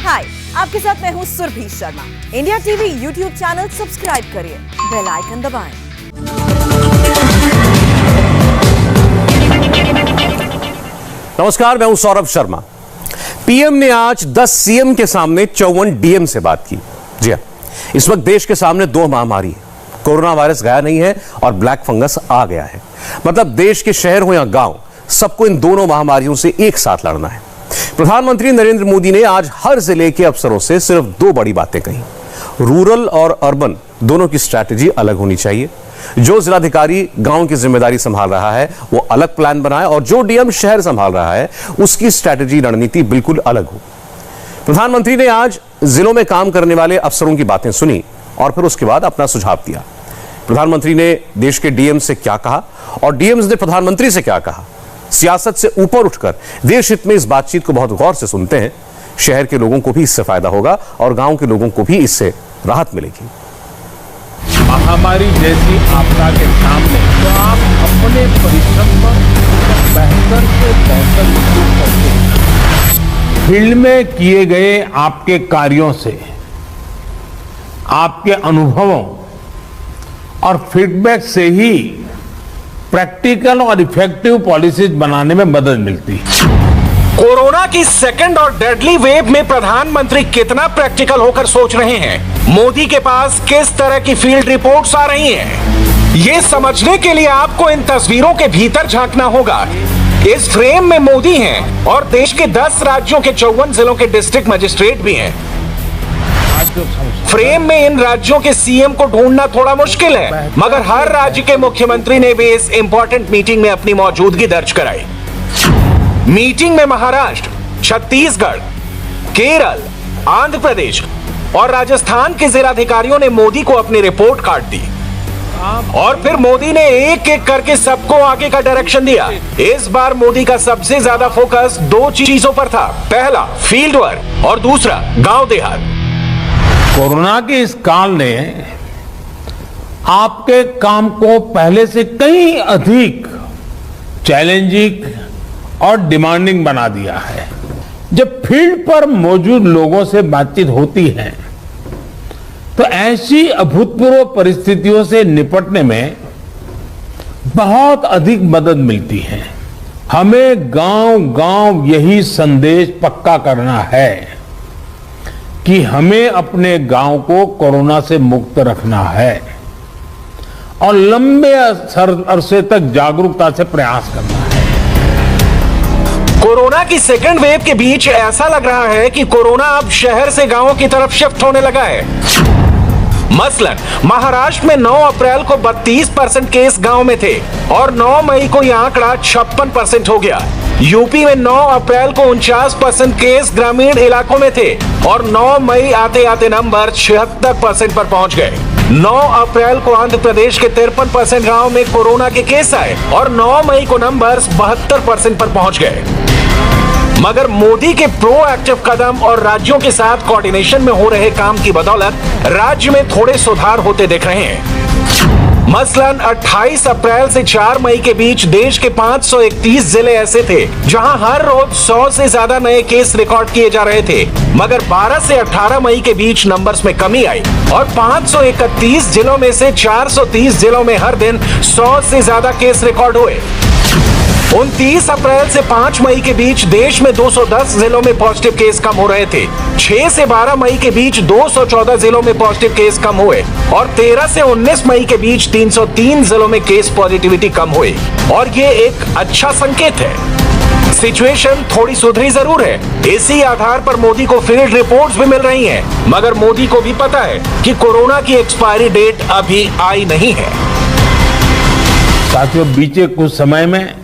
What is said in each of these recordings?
हाय, आपके साथ मैं हूँ Surabhi Sharma. India TV YouTube channel subscribe करिए, बेल आइकन दबाएं। नमस्कार, मैं हूं सौरभ शर्मा। पीएम ने आज 10 सीएम के सामने 54 डीएम से बात की। जी हां, इस वक्त देश के सामने दो महामारी है। कोरोना वायरस गया नहीं है और ब्लैक फंगस आ गया है। मतलब देश के शहर हो या गांव, सबको इन दोनों महामारियों से एक साथ लड़ना है। प्रधानमंत्री नरेंद्र मोदी ने आज हर जिले के अफसरों से सिर्फ दो बड़ी बातें कही। रूरल और अर्बन दोनों की स्ट्रैटेजी अलग होनी चाहिए। जो जिलाधिकारी गांव की जिम्मेदारी संभाल रहा है वो अलग प्लान बनाए और जो डीएम शहर संभाल रहा है उसकी स्ट्रैटेजी रणनीति बिल्कुल अलग हो। प्रधानमंत्री ने आज जिलों में काम करने वाले अफसरों की बातें सुनी और फिर उसके बाद अपना सुझाव दिया। प्रधानमंत्री ने देश के डीएम से क्या कहा और डीएम्स ने प्रधानमंत्री से क्या कहा। सियासत से ऊपर उठकर देश हित में इस बातचीत को बहुत गौर से सुनते हैं। शहर के लोगों को भी इससे फायदा होगा और गांव के लोगों को भी इससे राहत मिलेगी। महामारी जैसी आपदा के सामने तो आप अपने परिश्रम पर बेहतर से बेहतर उपयोग करते हैं। फील्ड में किए गए आपके कार्यों से, आपके अनुभवों और फीडबैक से ही प्रैक्टिकल और इफेक्टिव पॉलिसीज बनाने में मदद मिलती है। कोरोना की सेकंड और डेडली वेव में प्रधानमंत्री कितना प्रैक्टिकल होकर सोच रहे हैं, मोदी के पास किस तरह की फील्ड रिपोर्ट्स आ रही हैं, ये समझने के लिए आपको इन तस्वीरों के भीतर झांकना होगा। इस फ्रेम में मोदी हैं और देश के 10 राज्यों के 54 जिलों के डिस्ट्रिक्ट मजिस्ट्रेट भी हैं। फ्रेम में इन राज्यों के सीएम को ढूंढना थोड़ा मुश्किल है, मगर हर राज्य के मुख्यमंत्री ने भी इस इंपॉर्टेंट मीटिंग में अपनी मौजूदगी दर्ज कराई। मीटिंग में महाराष्ट्र, छत्तीसगढ़, केरल, आंध्र प्रदेश और राजस्थान के जिलाधिकारियों ने मोदी को अपनी रिपोर्ट कार्ड दी और फिर मोदी ने एक एक करके सबको आगे का डायरेक्शन दिया। इस बार मोदी का सबसे ज्यादा फोकस दो चीजों पर था। पहला फील्ड वर्क और दूसरा गांव देहात। कोरोना के इस काल ने आपके काम को पहले से कहीं अधिक चैलेंजिंग और डिमांडिंग बना दिया है। जब फील्ड पर मौजूद लोगों से बातचीत होती है तो ऐसी अभूतपूर्व परिस्थितियों से निपटने में बहुत अधिक मदद मिलती है। हमें गांव-गांव यही संदेश पक्का करना है कि हमें अपने गांव को कोरोना से मुक्त रखना है और लंबे अरसे तक जागरूकता से प्रयास करना है। कोरोना की सेकंड वेव के बीच ऐसा लग रहा है कि कोरोना अब शहर से गांवों की तरफ शिफ्ट होने लगा है। मसलन महाराष्ट्र में 9 अप्रैल को 32% केस गांव में थे और 9 मई को यह आंकड़ा 56% हो गया। यूपी में 9 अप्रैल को 49% केस ग्रामीण इलाकों में थे और 9 मई आते आते नंबर 76% पर पहुंच गए। 9 अप्रैल को आंध्र प्रदेश के 53% गांव में कोरोना के केस आए और 9 मई को नंबर 72% पर पहुंच गए। मगर मोदी के प्रोएक्टिव कदम और राज्यों के साथ कोऑर्डिनेशन में हो रहे काम की बदौलत राज्य में थोड़े सुधार होते दिख रहे हैं। मसलन 28 अप्रैल से 4 मई के बीच देश के 531 जिले ऐसे थे जहां हर रोज 100 से ज्यादा नए केस रिकॉर्ड किए जा रहे थे, मगर 12 से 18 मई के बीच नंबर्स में कमी आई और 531 जिलों में से 430 जिलों में हर दिन 100 से ज्यादा केस रिकॉर्ड हुए। 29 अप्रैल से 5 मई के बीच देश में 210 जिलों में पॉजिटिव केस कम हो रहे थे। 6 से 12 मई के बीच 214 जिलों में पॉजिटिव केस कम हुए और 13 से 19 मई के बीच 303 जिलों में केस पॉजिटिविटी कम हुई और ये एक अच्छा संकेत है। सिचुएशन थोड़ी सुधरी जरूर है। इसी आधार पर मोदी को फील्ड रिपोर्ट्स भी मिल रही हैं, मगर मोदी को भी पता है कि कोरोना की एक्सपायरी डेट अभी आई नहीं है। साथियों, बीते कुछ समय में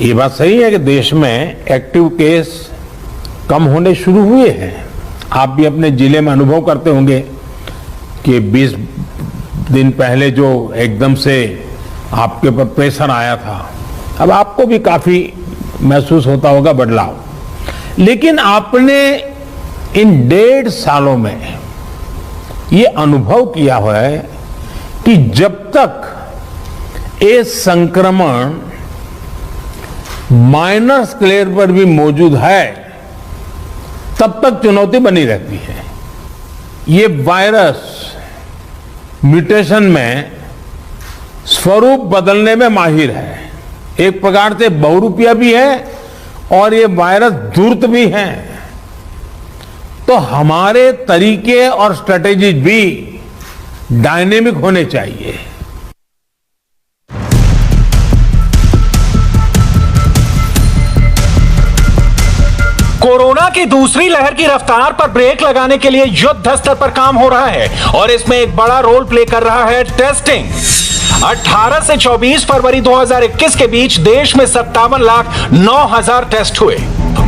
ये बात सही है कि देश में एक्टिव केस कम होने शुरू हुए हैं। आप भी अपने जिले में अनुभव करते होंगे कि 20 दिन पहले जो एकदम से आपके ऊपर प्रेशर आया था, अब आपको भी काफी महसूस होता होगा बदलाव। लेकिन आपने इन 1.5 सालों में ये अनुभव किया हुआ है कि जब तक ये संक्रमण माइनर स्केल पर भी मौजूद है तब तक चुनौती बनी रहती है। ये वायरस म्यूटेशन में स्वरूप बदलने में माहिर है, एक प्रकार से बहुरूपिया भी है और ये वायरस धूर्त भी है। तो हमारे तरीके और स्ट्रेटेजी भी डायनेमिक होने चाहिए। कोरोना की दूसरी लहर की रफ्तार पर ब्रेक लगाने के लिए युद्ध स्तर पर काम हो रहा है और इसमें एक बड़ा रोल प्ले कर रहा है टेस्टिंग। 18 से 24 फरवरी 2021 के बीच देश में 57,09,000 टेस्ट हुए,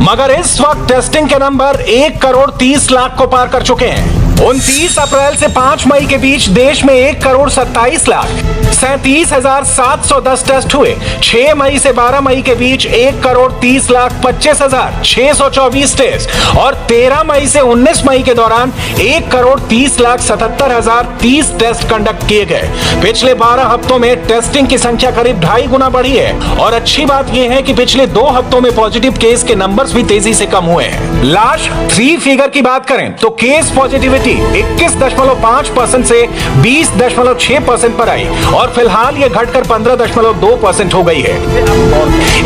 मगर इस वक्त टेस्टिंग के नंबर 1,30,00,000 को पार कर चुके हैं। 29 अप्रैल से 5 मई के बीच देश में 1,27,37,710 टेस्ट हुए। 6 मई से 12 मई के बीच 1,30,25,624 टेस्ट और 13 मई से 19 मई के दौरान 1,30,77,030 टेस्ट कंडक्ट किए गए। पिछले 12 हफ्तों में टेस्टिंग की संख्या करीब 2.5 गुना बढ़ी है और अच्छी बात यह है कि पिछले 2 हफ्तों में पॉजिटिव केस के नंबर्स भी तेजी से कम हुए हैं। लास्ट 3 फिगर की बात करें तो केस पॉजिटिविटी 21.5% से 20.6% पर आई और फिलहाल यह घटकर 15.2% हो गई है।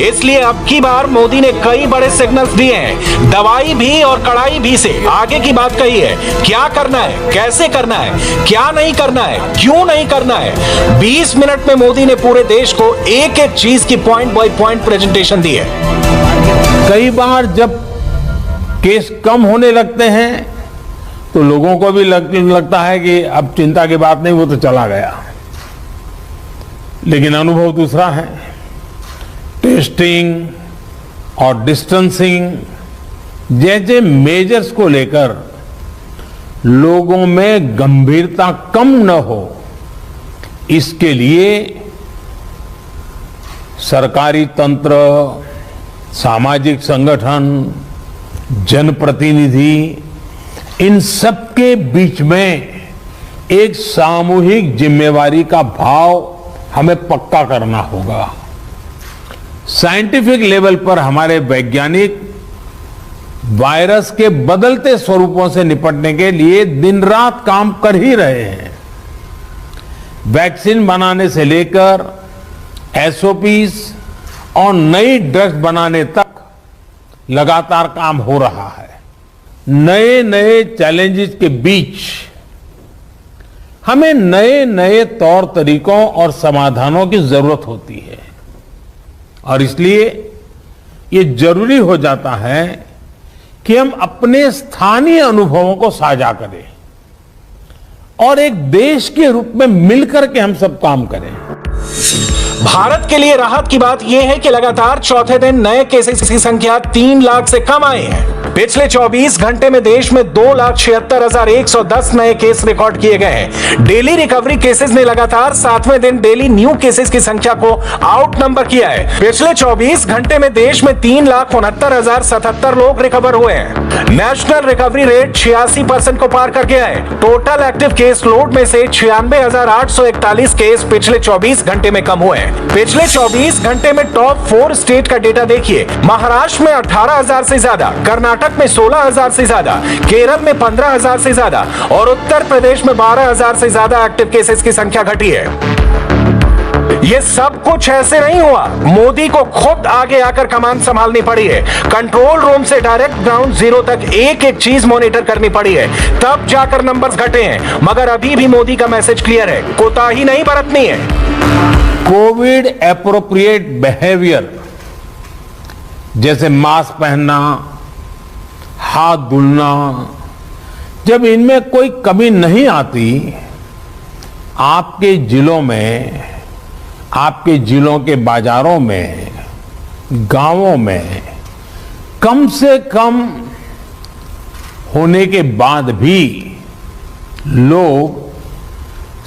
इसलिए अब की बार मोदी ने कई बड़े सिग्नल्स दिए हैं, दवाई भी और कड़ाई भी से आगे की बात कही है। क्या करना है, कैसे करना है, क्या नहीं करना है, क्यों नहीं करना है। 20 मिनट में मोदी ने पूरे देश को एक एक चीज की पॉइंट बाय पॉइंट प्रेजेंटेशन दी है। कई बार जब केस कम होने लगते हैं तो लोगों को भी लगता है कि अब चिंता की बात नहीं, वो तो चला गया। लेकिन अनुभव दूसरा है। टेस्टिंग और डिस्टेंसिंग जैसे मेजर्स को लेकर लोगों में गंभीरता कम न हो, इसके लिए सरकारी तंत्र, सामाजिक संगठन, जनप्रतिनिधि, इन सबके बीच में एक सामूहिक जिम्मेवारी का भाव हमें पक्का करना होगा। साइंटिफिक लेवल पर हमारे वैज्ञानिक वायरस के बदलते स्वरूपों से निपटने के लिए दिन रात काम कर ही रहे हैं। वैक्सीन बनाने से लेकर एसओपीज और नई ड्रग्स बनाने तक लगातार काम हो रहा है। नए नए चैलेंजेस के बीच हमें नए नए तौर तरीकों और समाधानों की जरूरत होती है और इसलिए ये जरूरी हो जाता है कि हम अपने स्थानीय अनुभवों को साझा करें और एक देश के रूप में मिलकर के हम सब काम करें। भारत के लिए राहत की बात यह है कि लगातार चौथे दिन नए केसेस की संख्या 3 लाख से कम आई है। पिछले 24 घंटे में देश में 2,76,110 नए केस रिकॉर्ड किए गए हैं। डेली रिकवरी केसेस ने लगातार 7वें दिन डेली न्यू केसेस की संख्या को आउट नंबर किया है। पिछले 24 घंटे में देश में 3,69,077 लोग रिकवर हुए हैं। नेशनल रिकवरी रेट 86% को पार कर गया है। टोटल एक्टिव केस लोड में से 96,841 केस पिछले 24 घंटे में कम हुए हैं। पिछले 24 घंटे में टॉप 4 स्टेट का डेटा देखिए। महाराष्ट्र में 18,000 से ज्यादा, कर्नाटक में 16,000 से ज्यादा, केरल में 15,000 से ज्यादा और उत्तर प्रदेश में 12,000 से ज्यादा एक्टिव केसेस की संख्या घटी है। ये सब कुछ ऐसे नहीं हुआ, मोदी को खुद आगे आकर कमान संभालनी पड़ी है। कंट्रोल रूम से डायरेक्ट ग्राउंड जीरो तक एक एक चीज मॉनिटर करनी पड़ी है, तब जाकर नंबर्स घटे हैं। मगर अभी भी मोदी का मैसेज क्लियर है, कोताही नहीं बरतनी है। कोविड एप्रोप्रिएट बिहेवियर जैसे मास्क पहनना, हाथ धुलना, जब इनमें कोई कमी नहीं आती, आपके जिलों में, आपके जिलों के बाजारों में, गांवों में कम से कम होने के बाद भी लोग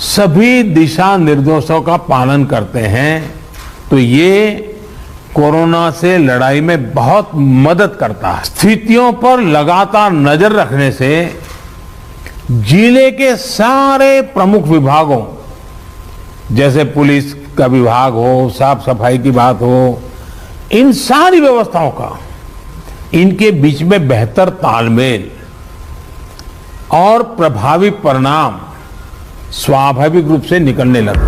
सभी दिशा निर्देशों का पालन करते हैं, तो ये कोरोना से लड़ाई में बहुत मदद करता है। स्थितियों पर लगातार नजर रखने से जिले के सारे प्रमुख विभागों, जैसे पुलिस का विभाग हो, साफ सफाई की बात हो, इन सारी व्यवस्थाओं का इनके बीच में बेहतर तालमेल और प्रभावी परिणाम स्वाभाविक रूप से निकलने लगते हैं।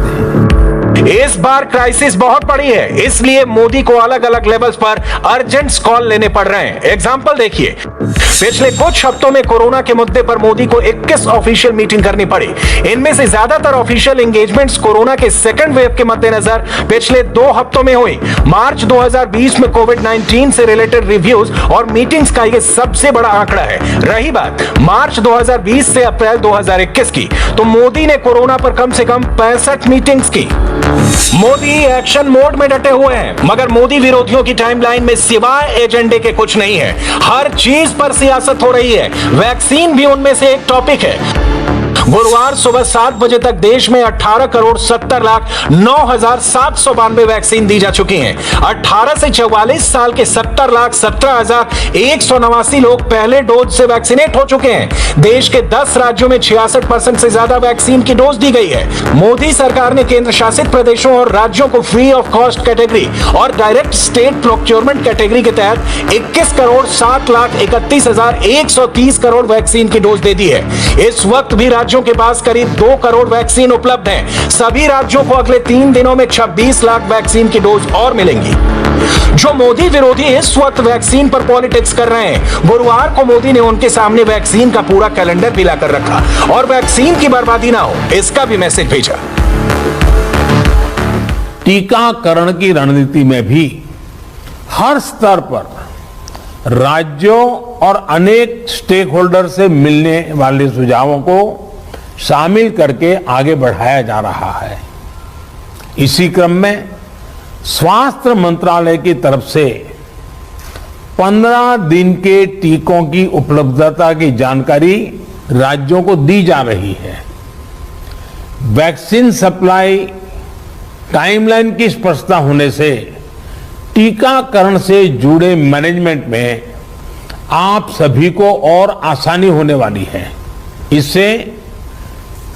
इस बार क्राइसिस बहुत बड़ी है, इसलिए मोदी को अलग अलग लेवल्स पर अर्जेंट कॉल लेने पड़ रहे हैं। एग्जांपल देखिए, पिछले कुछ हफ्तों में कोरोना के मुद्दे पर मोदी को 21 ऑफिशियल मीटिंग करनी पड़ी। इनमें से ज्यादातर ऑफिशियल एंगेजमेंट्स कोरोना के सेकंड वेव के मद्देनजर पिछले 2 हफ्तों में हुई। मार्च 2020 में कोविड-19 से रिलेटेड रिव्यूज और मीटिंग्स का यह सबसे बड़ा आंकड़ा है। रही बात मार्च 2020 से अप्रैल 2021 की, तो मोदी ने कोरोना पर कम से कम 65 मीटिंग्स की। मोदी एक्शन मोड में डटे हुए हैं, मगर मोदी विरोधियों की टाइमलाइन में सिवाय एजेंडे के कुछ नहीं है। हर चीज पर सियासत हो रही है। वैक्सीन भी उनमें से एक टॉपिक है। गुरुवार सुबह 7 बजे तक देश में 18,70,09,792 वैक्सीन दी जा चुकी हैं। 18 से 44 साल के 70,17,189 लोग पहले डोज से वैक्सीनेट हो चुके हैं। देश के 10 राज्यों में 66% से ज्यादा वैक्सीन की डोज दी गई है। मोदी सरकार ने केंद्र शासित प्रदेशों और राज्यों को फ्री ऑफ कॉस्ट कैटेगरी और डायरेक्ट स्टेट प्रोक्योरमेंट कैटेगरी के तहत 21,07,31,130 करोड़ वैक्सीन की डोज दे दी है। इस वक्त भी राज्यों के पास करीब 2 करोड़ वैक्सीन उपलब्ध हैं। सभी राज्यों को अगले 3 दिनों में 26 लाख वैक्सीन की डोज और मिलेंगी। जो मोदी विरोधी इस वक्त वैक्सीन पर पॉलिटिक्स कर रहे हैं, गुरुवार को मोदी ने उनके सामने वैक्सीन का पूरा कैलेंडर भी लाकर रखा और वैक्सीन की बर्बादी ना हो, इसका भी मैसेज भेजा। टीकाकरण की रणनीति में भी हर स्तर पर राज्यों और अनेक स्टेक होल्डर से मिलने वाले सुझावों को शामिल करके आगे बढ़ाया जा रहा है। इसी क्रम में स्वास्थ्य मंत्रालय की तरफ से 15 दिन के टीकों की उपलब्धता की जानकारी राज्यों को दी जा रही है। वैक्सीन सप्लाई टाइमलाइन की स्पष्टता होने से टीकाकरण से जुड़े मैनेजमेंट में आप सभी को और आसानी होने वाली है। इससे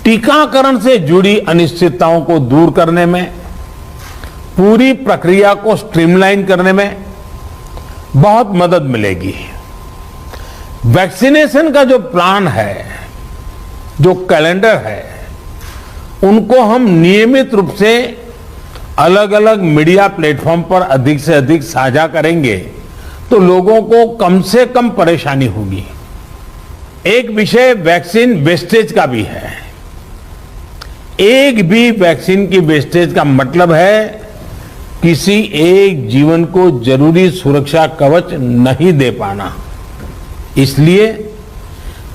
टीकाकरण से जुड़ी अनिश्चितताओं को दूर करने में, पूरी प्रक्रिया को स्ट्रीमलाइन करने में बहुत मदद मिलेगी। वैक्सीनेशन का जो प्लान है, जो कैलेंडर है, उनको हम नियमित रूप से अलग अलग मीडिया प्लेटफॉर्म पर अधिक से अधिक साझा करेंगे तो लोगों को कम से कम परेशानी होगी। एक विषय वैक्सीन वेस्टेज का भी है। एक भी वैक्सीन की वेस्टेज का मतलब है किसी एक जीवन को जरूरी सुरक्षा कवच नहीं दे पाना। इसलिए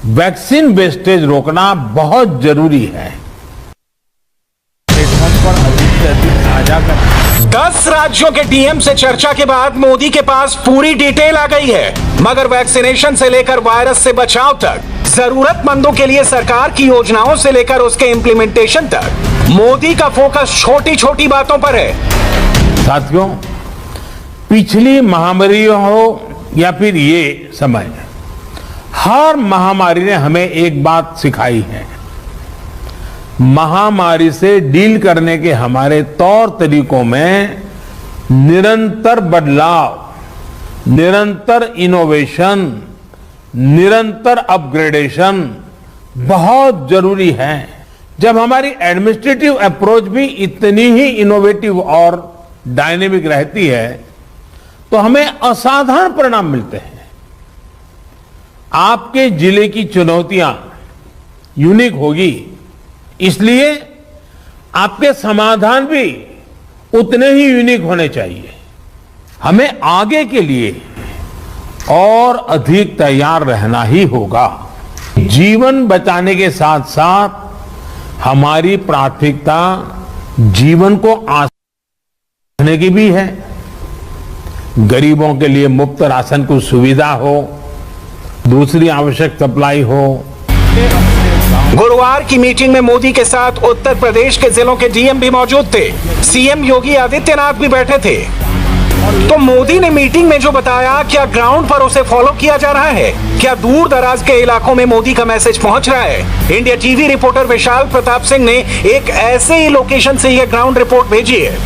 वैक्सीन वेस्टेज रोकना बहुत जरूरी है। प्लेटफॉर्म पर अधिक से अधिक साझा करना। 10 राज्यों के डीएम से चर्चा के बाद मोदी के पास पूरी डिटेल आ गई है, मगर वैक्सीनेशन से लेकर वायरस से बचाव तक, जरूरतमंदों के लिए सरकार की योजनाओं से लेकर उसके इंप्लीमेंटेशन तक, मोदी का फोकस छोटी छोटी बातों पर है। साथियों, पिछली महामारी हो या फिर ये समय, हर महामारी ने हमें एक बात सिखाई है। महामारी से डील करने के हमारे तौर तरीकों में निरंतर बदलाव, निरंतर इनोवेशन, निरंतर अपग्रेडेशन बहुत जरूरी है। जब हमारी एडमिनिस्ट्रेटिव अप्रोच भी इतनी ही इनोवेटिव और डायनेमिक रहती है तो हमें असाधारण परिणाम मिलते हैं। आपके जिले की चुनौतियां यूनिक होगी, इसलिए आपके समाधान भी उतने ही यूनिक होने चाहिए। हमें आगे के लिए और अधिक तैयार रहना ही होगा। जीवन बचाने के साथ साथ हमारी प्राथमिकता जीवन को आसान बनाने की भी है। गरीबों के लिए मुफ्त राशन की सुविधा हो, दूसरी आवश्यक सप्लाई हो। गुरुवार की मीटिंग में मोदी के साथ उत्तर प्रदेश के जिलों के डीएम भी मौजूद थे। सीएम योगी आदित्यनाथ भी बैठे थे। तो मोदी ने मीटिंग में जो बताया, क्या ग्राउंड पर उसे फॉलो किया जा रहा है? क्या दूर दराज के इलाकों में मोदी का मैसेज पहुंच रहा है? इंडिया टीवी रिपोर्टर विशाल प्रताप सिंह ने एक ऐसे ही लोकेशन से यह ग्राउंड रिपोर्ट भेजी है।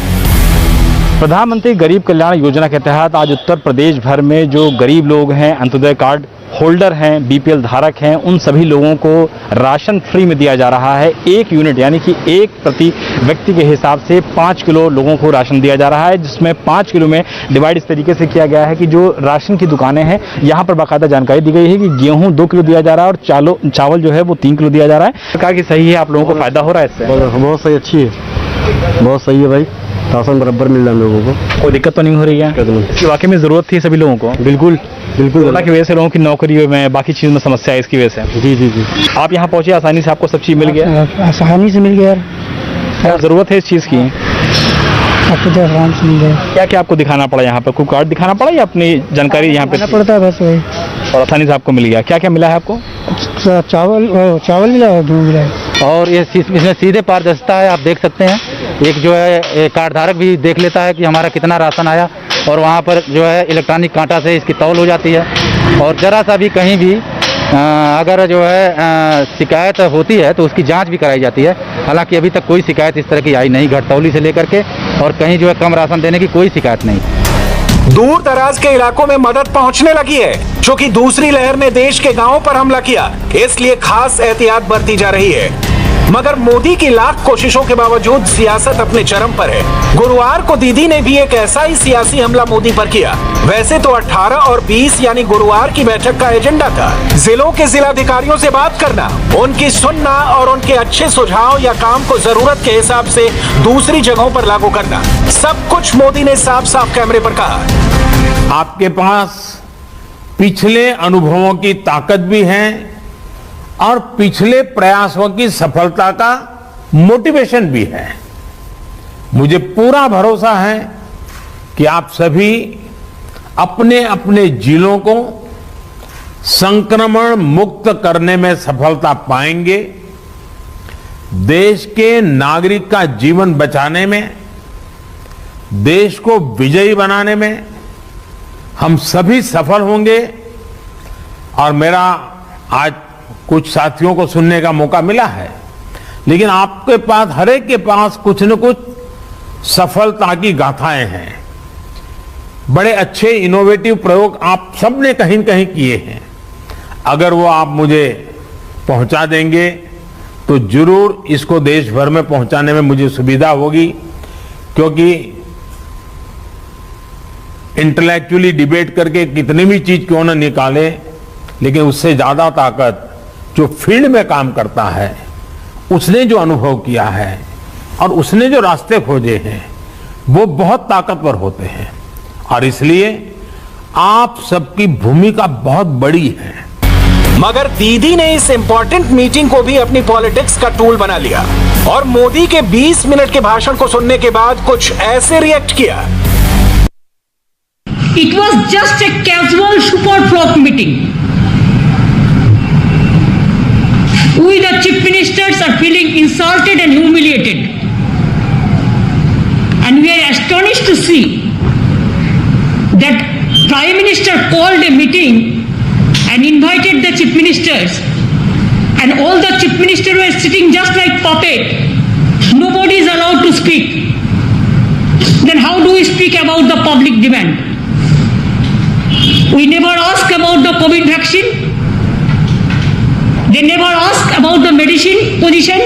प्रधानमंत्री गरीब कल्याण योजना के तहत आज उत्तर प्रदेश भर में जो गरीब लोग हैं, अंत्योदय कार्ड होल्डर हैं, बीपीएल धारक हैं, उन सभी लोगों को राशन फ्री में दिया जा रहा है। 1 यूनिट यानी कि एक प्रति व्यक्ति के हिसाब से 5 किलो लोगों को राशन दिया जा रहा है, जिसमें 5 किलो में डिवाइड इस तरीके से किया गया है कि जो राशन की दुकानें हैं यहाँ पर बाकायदा जानकारी दी गई है कि गेहूँ 2 किलो दिया जा रहा है और चावल जो है वो 3 किलो दिया जा रहा है। सरकार की सही है, आप लोगों को फायदा हो रहा है इससे? बहुत सही, अच्छी है, बहुत सही है भाई, राशन बराबर मिल रहा है हम लोगों को, कोई दिक्कत तो नहीं हो रही है? इसकी वाकई में ज़रूरत थी सभी लोगों को? बिल्कुल बिल्कुल, कोरोना की वजह से लोगों की नौकरी में बाकी चीज़ में समस्या है, इसकी वजह से। जी जी जी। आप यहाँ पहुँचे आसानी से, आपको सब चीज़ मिल गया? आसानी से मिल गया, क्या ज़रूरत है इस चीज़ की? आपको तो आराम से मिल गया। क्या क्या आपको दिखाना पड़ा यहाँ पर? कोई कार्ड दिखाना पड़ा या अपनी जानकारी यहाँ पे पड़ता है बस वही, और आसानी से आपको मिल गया? क्या क्या मिला है आपको? चावल मिला और दूध मिला है। और ये इसमें सीधे पारदर्शिता है, आप देख सकते हैं। एक जो है कार्ड धारक भी देख लेता है कि हमारा कितना राशन आया, और वहाँ पर जो है इलेक्ट्रॉनिक कांटा से इसकी तौल हो जाती है। और ज़रा सा भी कहीं भी अगर जो है शिकायत होती है तो उसकी जांच भी कराई जाती है। हालांकि अभी तक कोई शिकायत इस तरह की आई नहीं, घटतौली से लेकर के, और कहीं जो है कम राशन देने की कोई शिकायत नहीं। दूर दराज के इलाकों में मदद पहुंचने लगी है, क्योंकि दूसरी लहर ने देश के गांवों पर हमला किया, इसलिए खास एहतियात बरती जा रही है। मगर मोदी की लाख कोशिशों के बावजूद सियासत अपने चरम पर है। गुरुवार को दीदी ने भी एक ऐसा ही सियासी हमला मोदी पर किया। वैसे तो 18 और 20 यानी गुरुवार की बैठक का एजेंडा था जिलों के जिलाधिकारियों से बात करना, उनकी सुनना और उनके अच्छे सुझाव या काम को जरूरत के हिसाब से दूसरी जगहों पर लागू करना। सब कुछ मोदी ने साफ साफ कैमरे पर कहा। आपके पास पिछले अनुभवों की ताकत भी है और पिछले प्रयासों की सफलता का मोटिवेशन भी है। मुझे पूरा भरोसा है कि आप सभी अपने अपने जिलों को संक्रमण मुक्त करने में सफलता पाएंगे। देश के नागरिक का जीवन बचाने में, देश को विजयी बनाने में हम सभी सफल होंगे। और मेरा आज कुछ साथियों को सुनने का मौका मिला है, लेकिन आपके पास, हर एक के पास कुछ न कुछ सफलता की गाथाएं हैं। बड़े अच्छे इनोवेटिव प्रयोग आप सबने कहीं न कहीं किए हैं। अगर वो आप मुझे पहुंचा देंगे तो जरूर इसको देश भर में पहुंचाने में मुझे सुविधा होगी, क्योंकि इंटेलेक्चुअली डिबेट करके कितनी भी चीज क्यों ना निकाले, लेकिन उससे ज्यादा ताकत जो फील्ड में काम करता है, उसने जो अनुभव किया है और उसने जो रास्ते खोजे हैं, वो बहुत ताकतवर होते हैं। और इसलिए आप सबकी भूमिका बहुत बड़ी है। मगर दीदी ने इस इंपॉर्टेंट मीटिंग को भी अपनी पॉलिटिक्स का टूल बना लिया और मोदी के 20 मिनट के भाषण को सुनने के बाद कुछ ऐसे रिएक्ट किया। It was just a casual super flock meeting. We the chief ministers are feeling insulted and humiliated, and we are astonished to see that Prime Minister called a meeting and invited the chief ministers, and all the chief ministers were sitting just like puppet. Nobody is allowed to speak. Then how do we speak about the public demand? We never ask about the COVID vaccine. They never ask about the medicine position.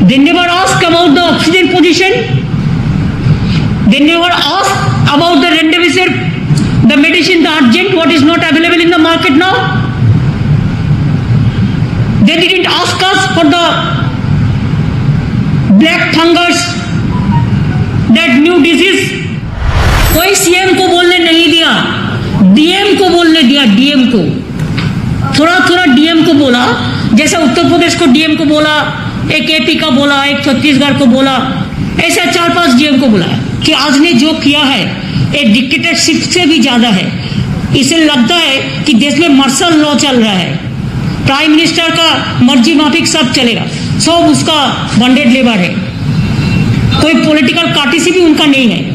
They never ask about the oxygen position. They never ask about the remdesivir, the medicine, the urgent, what is not available in the market now. They didn't ask us for the black fungus, that new disease. कोई CM को बोलने नहीं दिया, DM को बोलने दिया। DM को थोड़ा थोड़ा डीएम को बोला, जैसा उत्तर प्रदेश को डीएम को बोला, एक एपी का बोला, एक छत्तीसगढ़ को बोला, ऐसा 4-5 डीएम को बोला कि आज ने जो किया है एक डिक्टेटरशिप से भी ज्यादा है। इसे लगता है कि देश में मार्शल लॉ चल रहा है, प्राइम मिनिस्टर का मर्जी माफिक सब चलेगा, सब उसका बॉन्डेड लेबर है, कोई पॉलिटिकल पार्टी से भी उनका नहीं है।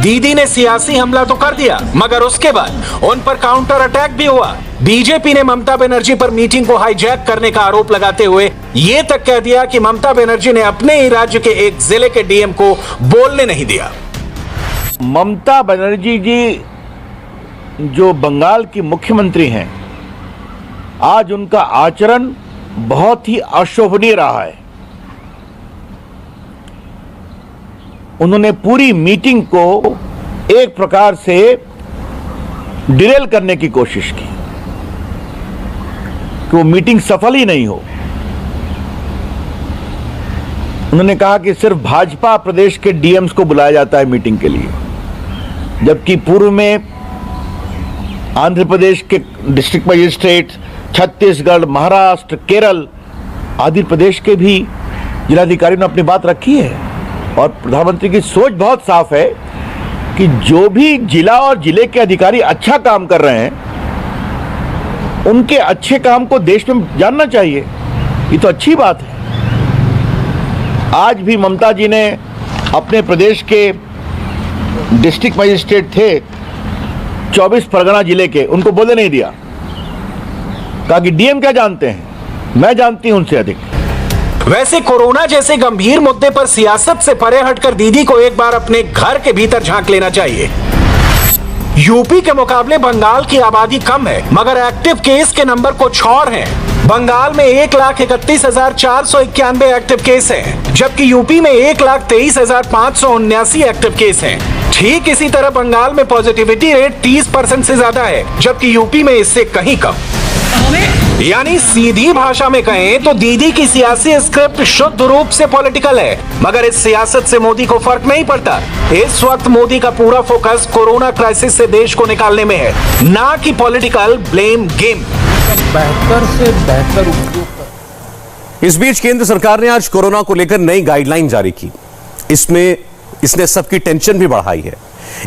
दीदी ने सियासी हमला तो कर दिया, मगर उसके बाद उन पर काउंटर अटैक भी हुआ। बीजेपी ने ममता बनर्जी पर मीटिंग को हाईजैक करने का आरोप लगाते हुए ये तक कह दिया कि ममता बनर्जी ने अपने ही राज्य के एक जिले के डीएम को बोलने नहीं दिया। ममता बनर्जी जी जो बंगाल की मुख्यमंत्री हैं, आज उनका आचरण बहुत ही अशोभनीय रहा है। उन्होंने पूरी मीटिंग को एक प्रकार से डिरेल करने की कोशिश की कि वो मीटिंग सफल ही नहीं हो। उन्होंने कहा कि सिर्फ भाजपा प्रदेश के डीएम्स को बुलाया जाता है मीटिंग के लिए, जबकि पूर्व में आंध्र प्रदेश के डिस्ट्रिक्ट मजिस्ट्रेट, छत्तीसगढ़, महाराष्ट्र, केरल आदि प्रदेश के भी जिलाधिकारियों ने अपनी बात रखी है। और प्रधानमंत्री की सोच बहुत साफ है कि जो भी जिला और जिले के अधिकारी अच्छा काम कर रहे हैं, उनके अच्छे काम को देश में जानना चाहिए। ये तो अच्छी बात है। आज भी ममता जी ने अपने प्रदेश के डिस्ट्रिक्ट मजिस्ट्रेट थे 24 परगना जिले के, उनको बोलने नहीं दिया। कहा कि डीएम क्या जानते हैं, मैं जानती हूं उनसे अधिक। वैसे कोरोना जैसे गंभीर मुद्दे पर सियासत से परे हटकर दीदी को एक बार अपने घर के भीतर झांक लेना चाहिए। यूपी के मुकाबले बंगाल की आबादी कम है, मगर एक्टिव केस के नंबर कुछ और हैं। बंगाल में 1,31,491 एक्टिव केस हैं, जबकि यूपी में 1,23,579 एक्टिव केस हैं। ठीक इसी तरह बंगाल में पॉजिटिविटी रेट 30% से ज्यादा है, जबकि यूपी में इससे कहीं कम। यानी सीधी भाषा में कहें तो दीदी की सियासी स्क्रिप्ट शुद्ध रूप से पॉलिटिकल है, मगर इस सियासत से मोदी को फर्क नहीं पड़ता। इस वक्त मोदी का पूरा फोकस कोरोना क्राइसिस से देश को निकालने में है, ना कि पॉलिटिकल ब्लेम गेम। बेहतर से बेहतर उपयोग। इस बीच केंद्र सरकार ने आज कोरोना को लेकर नई गाइडलाइन जारी की। इसने सबकी टेंशन भी बढ़ाई है।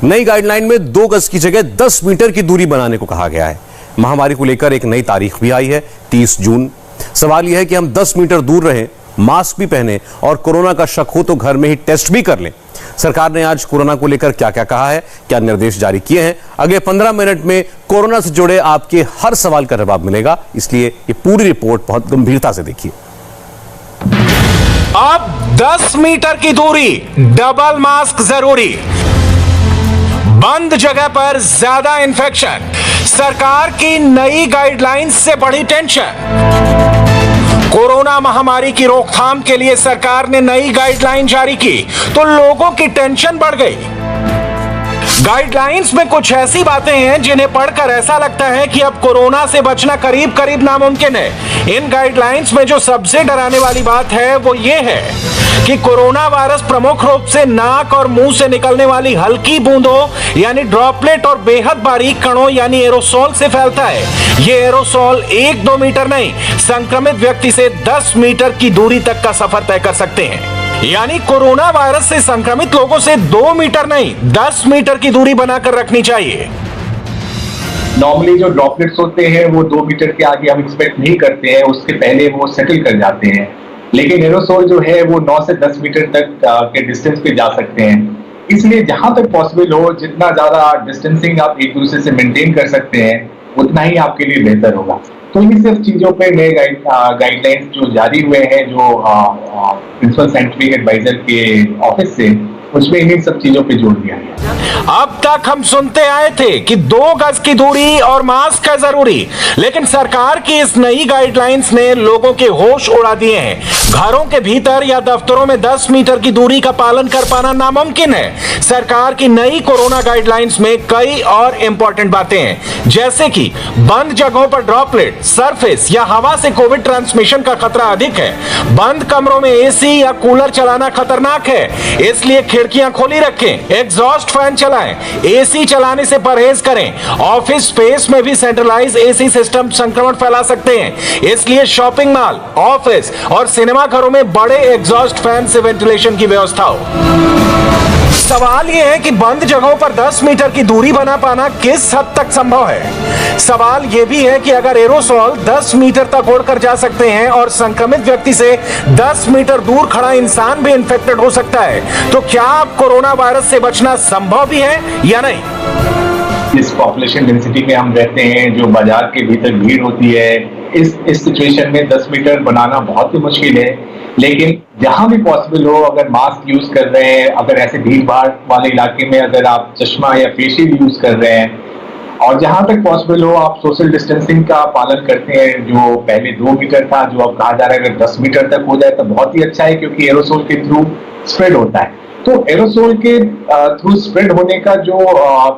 नई गाइडलाइन में 2 गज की जगह 10 मीटर की दूरी बनाने को कहा गया है। महामारी को लेकर एक नई तारीख भी आई है, 30 जून। सवाल यह है कि हम 10 मीटर दूर रहें, मास्क भी पहने और कोरोना का शक हो तो घर में ही टेस्ट भी कर लें। सरकार ने आज कोरोना को लेकर क्या क्या कहा है, क्या निर्देश जारी किए हैं, अगले 15 मिनट में कोरोना से जुड़े आपके हर सवाल का जवाब मिलेगा, इसलिए ये पूरी रिपोर्ट बहुत गंभीरता से देखिए। अब 10 मीटर की दूरी, डबल मास्क जरूरी, बंद जगह पर ज्यादा इन्फेक्शन, सरकार की नई गाइडलाइंस से बड़ी टेंशन। कोरोना महामारी की रोकथाम के लिए सरकार ने नई गाइडलाइन जारी की तो लोगों की टेंशन बढ़ गई। गाइडलाइंस में कुछ ऐसी बातें हैं जिन्हें पढ़कर ऐसा लगता है कि अब कोरोना से बचना करीब करीब नामुमकिन है। इन गाइडलाइंस में जो सबसे डराने वाली बात है वो ये है कि कोरोना वायरस प्रमुख रूप से नाक और मुंह से निकलने वाली हल्की बूंदों यानी ड्रॉपलेट और बेहद बारीक कणों यानी एरोसोल से फैलता है। ये एरोसोल 1-2 मीटर नहीं, संक्रमित व्यक्ति से 10 मीटर की दूरी तक का सफर तय कर सकते हैं। यानी कोरोना वायरस से संक्रमित लोगों से 2 मीटर नहीं, 10 मीटर की दूरी बनाकर रखनी चाहिए। नॉर्मली जो ड्रॉपलेट्स होते हैं वो 2 मीटर के आगे हम एक्सपेक्ट नहीं करते हैं, उसके पहले वो सेटल कर जाते हैं। लेकिन एरोसोल जो है वो 9 से 10 मीटर तक के डिस्टेंस पे जा सकते हैं। इसलिए जहां तक पॉसिबल हो, जितना ज्यादा डिस्टेंसिंग आप एक दूसरे से मेंटेन कर सकते हैं, उतना ही आपके लिए बेहतर होगा। तो इन सब चीजों पे नए गाइडलाइंस जो जारी हुए हैं, जो प्रिंसिपल साइंटिफिक एडवाइजर के ऑफिस से, उसमें इन सब चीजों पे जोर दिया गया। अब तक हम सुनते आए थे कि 2 गज की दूरी और मास्क है जरूरी, लेकिन सरकार की इस नई गाइडलाइंस ने लोगों के होश उड़ा दिए हैं। घरों के भीतर या दफ्तरों में 10 मीटर की दूरी का पालन कर पाना नामुमकिन है। सरकार की नई कोरोना गाइडलाइंस में कई और इंपॉर्टेंट बातें हैं, जैसे कि बंद जगहों पर ड्रॉपलेट, सरफेस या हवा से कोविड ट्रांसमिशन का खतरा अधिक है। बंद कमरों में एसी या कूलर चलाना खतरनाक है, इसलिए खिड़कियां खोली रखें, एग्जॉस्ट फैन चलाएं, एसी चलाने से परहेज करें। ऑफिस स्पेस में भी सेंट्रलाइज एसी सिस्टम संक्रमण फैला सकते हैं, इसलिए शॉपिंग मॉल, ऑफिस और सिनेमा घरों में बड़े एग्जॉस्ट फैन से वेंटिलेशन की व्यवस्था हो। सवाल यह है कि बंद जगहों पर 10 मीटर की दूरी बना पाना किस हद तक संभव है। सवाल यह भी है कि अगर एरोसॉल 10 मीटर तक उड़कर जा सकते हैं और संक्रमित व्यक्ति से 10 मीटर दूर खड़ा इंसान भी इन्फेक्टेड हो सकता है, तो क्या अब कोरोना वायरस से बचना संभव भी है या नहीं। इस पॉपुलेशन डेंसिटी में हम रहते हैं, जो बाजार के भीतर भीड़ होती है, इस सिचुएशन में 10 मीटर बनाना बहुत ही मुश्किल है। लेकिन जहां भी पॉसिबल हो, अगर मास्क यूज कर रहे हैं, अगर ऐसे भीड़ भाड़ वाले इलाके में अगर आप चश्मा या फेस शील्ड यूज कर रहे हैं, और जहां तक पॉसिबल हो आप सोशल डिस्टेंसिंग का पालन करते हैं, जो पहले 2 मीटर था, जो अब कहा जा रहा है अगर 10 मीटर तक हो जाए तो बहुत ही अच्छा है, क्योंकि एरोसोल के थ्रू स्प्रेड होता है। तो एरोसोल के थ्रू स्प्रेड होने का जो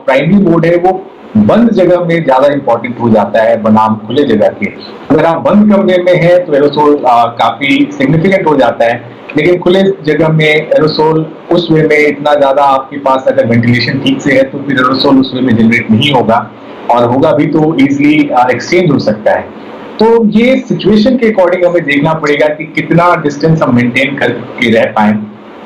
प्राइमरी मोड है वो बंद जगह में ज्यादा इंपॉर्टेंट हो जाता है बनाम खुले जगह के। अगर आप बंद कमरे में हैं तो एरोसोल काफी सिग्निफिकेंट हो जाता है, लेकिन खुले जगह में एरोसोल उस वे में इतना ज्यादा आपके पास अगर वेंटिलेशन ठीक से है तो फिर एरोसोल उस वे में जनरेट नहीं होगा, और होगा भी तो इजिली एक्सचेंज हो सकता है। तो ये सिचुएशन के अकॉर्डिंग हमें देखना पड़ेगा कि कितना डिस्टेंस हम मेंटेन करके रह पाए,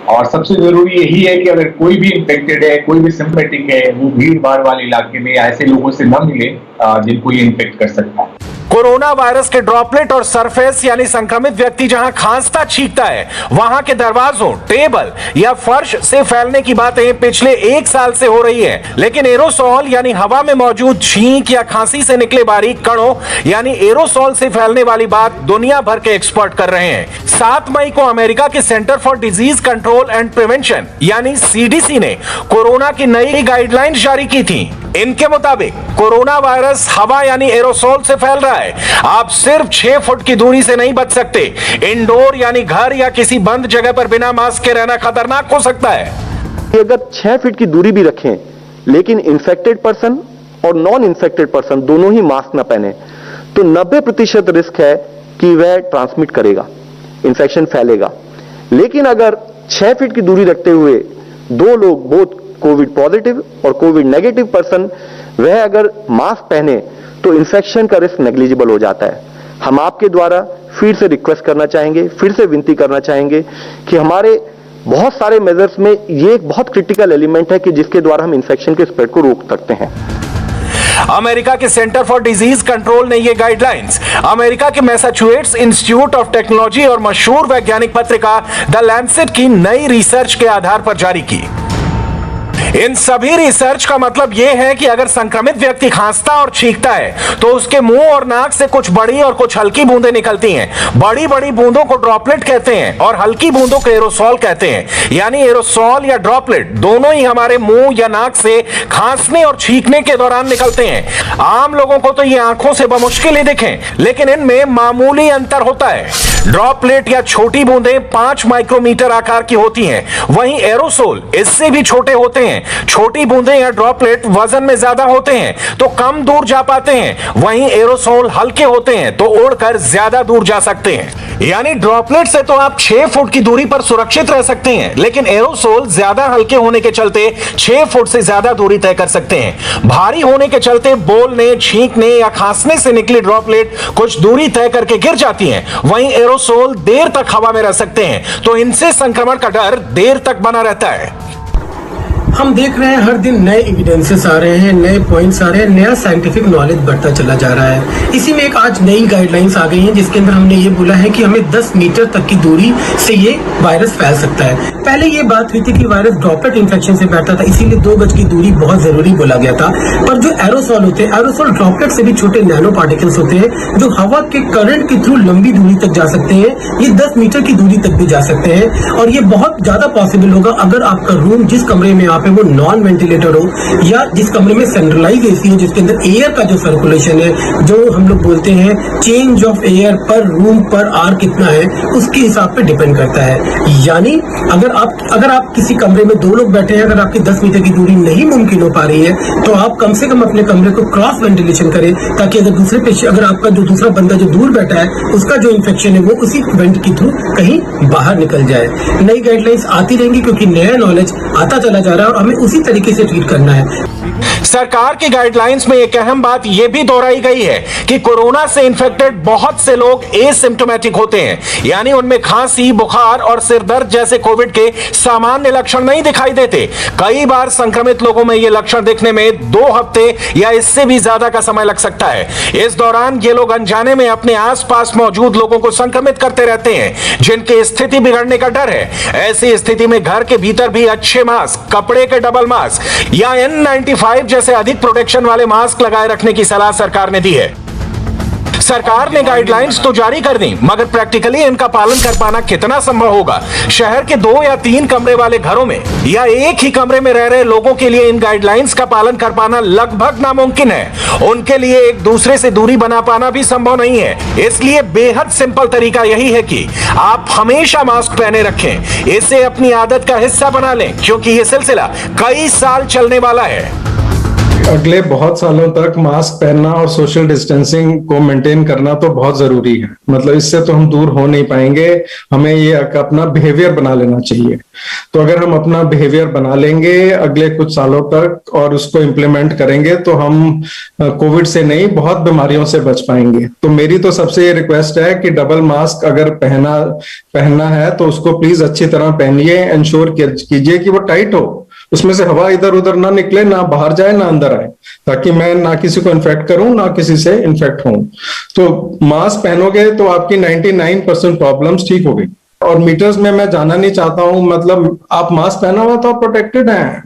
और सबसे जरूरी यही है कि अगर कोई भी इन्फेक्टेड है, कोई भी सिम्पटैटिक है, वो भीड़ भाड़ वाले इलाके में ऐसे लोगों से न मिले जिनको ये इन्फेक्ट कर सकता है। कोरोना वायरस के ड्रॉपलेट और सरफेस यानी संक्रमित व्यक्ति जहां खांसता छींकता है, वहां के दरवाजों, टेबल या फर्श से फैलने की बातें पिछले 1 साल से हो रही है। लेकिन एरोसॉल यानी हवा में मौजूद छींक या खांसी से निकले बारीक कणों यानी एरोसॉल से फैलने वाली बात दुनिया भर के एक्सपर्ट कर रहे हैं। 7 मई को अमेरिका के centre for disease control and prevention यानी CDC ने कोरोना की नई गाइडलाइंस जारी की थी। इनके मुताबिक कोरोना वायरस हवा यानी एरोसॉल से फैल रहा है। आप सिर्फ 6 फुट की दूरी से नहीं बच सकते। इंडोर यानी घर या किसी बंद जगह पर बिना मास्क के रहना खतरनाक हो सकता है। अगर 6 फीट की दूरी भी रखें, लेकिन इन्फेक्टेड पर्सन और नॉन इन्फेक्टेड पर्सन दोनों ही मास्क न पहने, तो 90% रिस्क है कि वह ट्रांसमिट करेगा, इन्फेक्शन फैलेगा। लेकिन अगर 6 फीट की दूरी रखते हुए 2 लोग, बोथ कोविड पॉजिटिव और कोविड नेगेटिव पर्सन, वह अगर मास्क पहने तो इन्फेक्शन का रिस्क नेग्लिजिबल हो जाता है। हम आपके द्वारा फिर से रिक्वेस्ट करना चाहेंगे, फिर से विनती करना चाहेंगे कि हमारे बहुत सारे मेजर्स में ये एक बहुत क्रिटिकल एलिमेंट है कि जिसके द्वारा हम इन्फेक्शन के स्प्रेड को रोक सकते हैं। अमेरिका के सेंटर फॉर डिजीज कंट्रोल ने ये गाइडलाइंस अमेरिका के मैसाचुसेट्स इंस्टीट्यूट ऑफ टेक्नोलॉजी और मशहूर वैज्ञानिक पत्रिका द लैंसेट की नई रिसर्च के आधार पर जारी की। इन सभी रिसर्च का मतलब यह है कि अगर संक्रमित व्यक्ति खांसता और छींकता है तो उसके मुंह और नाक से कुछ बड़ी और कुछ हल्की बूंदें निकलती हैं। बड़ी बड़ी बूंदों को ड्रॉपलेट कहते हैं और हल्की बूंदों को एरोसॉल कहते हैं। यानी एरोसॉल या ड्रॉपलेट दोनों ही हमारे मुंह या नाक से खांसने और छींकने के दौरान निकलते हैं। आम लोगों को तो ये आंखों से बमुश्किल ही दिखें, लेकिन इनमें मामूली अंतर होता है। ड्रॉपलेट या छोटी बूंदें 5 माइक्रोमीटर आकार की होती हैं, वहीं एरोसोल इससे भी छोटे होते हैं। छोटी बूंदें या ड्रॉपलेट वजन में ज्यादा होते हैं तो कम दूर जा पाते हैं, वहीं एरोसोल हल्के होते हैं तो उड़कर ज्यादा दूर जा सकते हैं। यानी ड्रॉपलेट से तो आप 6 फुट की दूरी पर सुरक्षित रह सकते हैं, लेकिन एरोसोल ज्यादा हल्के होने के चलते 6 फुट से ज्यादा दूरी तय कर सकते हैं। भारी होने के चलते बोलने, छींकने या खांसने से निकली ड्रॉपलेट कुछ दूरी तय करके गिर जाती हैं, वहीं एरोसोल देर तक हवा में रह सकते हैं, तो इनसे संक्रमण का डर देर तक बना रहता है। हम देख रहे हैं हर दिन नए एविडेंसेस आ रहे हैं, नए पॉइंट्स आ रहे हैं, नया साइंटिफिक नॉलेज बढ़ता चला जा रहा है। इसी में एक आज नई गाइडलाइंस आ गई हैं जिसके अंदर हमने ये बोला है कि हमें 10 मीटर तक की दूरी से ये वायरस फैल सकता है। पहले ये बात हुई थी कि वायरस ड्रॉपलेट इन्फेक्शन से फैलता था, इसीलिए 2 गज की दूरी बहुत जरूरी बोला गया था। पर जो एरोसॉल होते हैं, एरोसॉल ड्रॉपलेट से भी छोटे नैनो पार्टिकल्स होते हैं जो हवा के करंट के थ्रू लंबी दूरी तक जा सकते हैं। ये 10 मीटर की दूरी तक भी जा सकते हैं, और ये बहुत ज्यादा पॉसिबल होगा अगर आपका रूम, जिस कमरे में आप है वो नॉन वेंटिलेटर हो, या जिस कमरे में सेंट्रलाइज एसी हो, जिसके अंदर एयर का जो सर्कुलेशन है, जो हम लोग बोलते हैं चेंज ऑफ एयर पर रूम पर आर कितना है, उसके हिसाब पे डिपेंड करता है। यानी अगर आप किसी कमरे में 2 लोग बैठे हैं, अगर आपकी 10 मीटर की दूरी नहीं मुमकिन हो पा रही है तो आप कम से कम अपने कमरे को क्रॉस वेंटिलेशन करें, ताकि अगर आपका जो दूसरा बंदा जो दूर बैठा है उसका जो इन्फेक्शन है वो उसी वेंट के थ्रू कहीं बाहर निकल जाए। नई गाइडलाइंस आती रहेंगी क्योंकि नया नॉलेज आता चला जा रहा है और हमें उसी तरीके से ट्रीट करना है। सरकार की गाइडलाइंस में एक अहम बात यह भी दोहराई गई है कि कोरोना से इन्फेक्टेड बहुत से लोग एसिम्प्टोमेटिक होते हैं, यानी उनमें खांसी, बुखार और सिर दर्द जैसे कोविड के सामान्य लक्षण नहीं दिखाई देते। कई बार संक्रमित लोगों में ये लक्षण दिखने में 2 हफ्ते या इससे भी ज्यादा का समय लग सकता है। इस दौरान ये लोग अनजाने में अपने आसपास मौजूद लोगों को संक्रमित करते रहते हैं, जिनकी स्थिति बिगड़ने का डर है। ऐसी स्थिति में घर के भीतर भी अच्छे मास्क, कपड़े के डबल मास्क या N95 जैसे अधिक प्रोटेक्शन वाले मास्क लगाए रखने की सलाह सरकार ने दी है। सरकार ने गाइडलाइंस तो जारी कर दी, मगर प्रैक्टिकली इनका पालन कर पाना कितना संभव होगा? शहर के 2 या 3 कमरे वाले घरों में या एक ही कमरे में रह रहे लोगों के लिए इन गाइडलाइंस का पालन कर पाना लगभग नामुमकिन है। उनके लिए एक दूसरे से दूरी बना पाना भी संभव नहीं है। इसलिए बेहद सिंपल तरीका यही है कि आप हमेशा मास्क पहने रखें। इसे अपनी आदत का हिस्सा बना लें, क्योंकि यह सिलसिला कई साल चलने वाला है। अगले बहुत सालों तक मास्क पहनना और सोशल डिस्टेंसिंग को मेंटेन करना तो बहुत जरूरी है। मतलब इससे तो हम दूर हो नहीं पाएंगे, हमें ये अपना बिहेवियर बना लेना चाहिए। तो अगर हम अपना बिहेवियर बना लेंगे अगले कुछ सालों तक और उसको इम्प्लीमेंट करेंगे तो हम कोविड से नहीं, बहुत बीमारियों से बच पाएंगे। तो मेरी तो सबसे ये रिक्वेस्ट है कि डबल मास्क अगर पहनना है तो उसको प्लीज अच्छी तरह पहनिए। इंश्योर कीजिए कि वो टाइट हो, उसमें से हवा इधर उधर ना निकले, ना बाहर जाए ना अंदर आए, ताकि मैं ना किसी को इन्फेक्ट करूं ना किसी से इन्फेक्ट हूं। तो मास्क पहनोगे तो आपकी 99% प्रॉब्लम्स ठीक हो गई। और मीटर्स में मैं जाना नहीं चाहता हूं, मतलब आप मास्क पहना हुआ तो आप प्रोटेक्टेड हैं।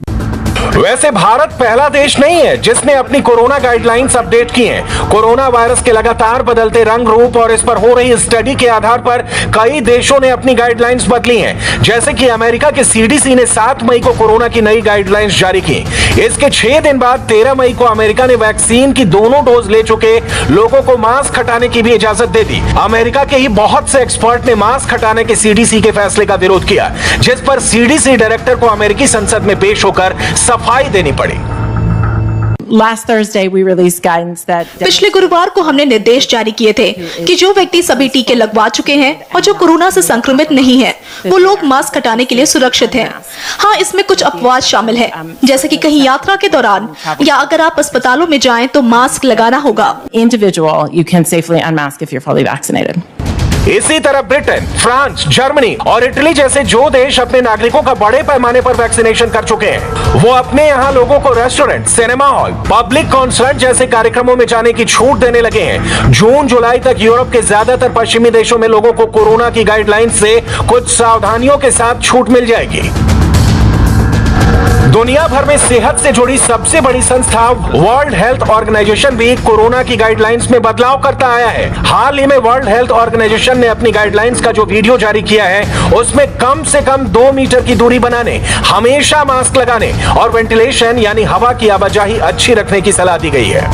वैसे भारत पहला देश नहीं है जिसने अपनी कोरोना गाइडलाइंस अपडेट की हैं। कोरोना वायरस के लगातार बदलते रंग रूप और इस पर हो रही स्टडी के आधार पर कई देशों ने अपनी गाइडलाइंस बदली हैं। जैसे कि अमेरिका के CDC ने 7 मई को कोरोना की नई गाइडलाइंस जारी की। इसके 6 दिन बाद 13 मई को अमेरिका ने वैक्सीन की दोनों डोज ले चुके लोगों को मास्क हटाने की भी इजाजत दे दी। अमेरिका के ही बहुत से एक्सपर्ट ने मास्क हटाने के CDC के फैसले का विरोध किया, जिस पर CDC डायरेक्टर को अमेरिकी संसद में पेश होकर सफाई देनी पड़ी। Last Thursday we released guidance that पिछले गुरुवार को हमने निर्देश जारी किए थे कि जो व्यक्ति सभी टीके लगवा चुके हैं और जो कोरोना से संक्रमित नहीं है, वो लोग मास्क हटाने के लिए सुरक्षित हैं। हाँ, इसमें कुछ अपवाद शामिल है, जैसे कि कहीं यात्रा के दौरान या अगर आप अस्पतालों में जाएं तो मास्क लगाना होगा। individual you can safely unmask if you're fully vaccinated. इसी तरह ब्रिटेन, फ्रांस, जर्मनी और इटली जैसे जो देश अपने नागरिकों का बड़े पैमाने पर वैक्सीनेशन कर चुके हैं, वो अपने यहाँ लोगों को restaurant, cinema hall, public concert जैसे कार्यक्रमों में जाने की छूट देने लगे हैं। जून जुलाई तक यूरोप के ज्यादातर पश्चिमी देशों में लोगों को कोरोना की गाइडलाइन से कुछ सावधानियों के साथ छूट मिल जाएगी। दुनिया भर में सेहत से जुड़ी सबसे बड़ी संस्था वर्ल्ड हेल्थ ऑर्गेनाइजेशन भी कोरोना की गाइडलाइंस में बदलाव करता आया है। हाल ही में वर्ल्ड हेल्थ ऑर्गेनाइजेशन ने अपनी गाइडलाइंस का जो वीडियो जारी किया है, उसमें कम से कम 2 मीटर की दूरी बनाने, हमेशा मास्क लगाने और वेंटिलेशन यानी हवा की आवाजाही अच्छी रखने की सलाह दी गई है।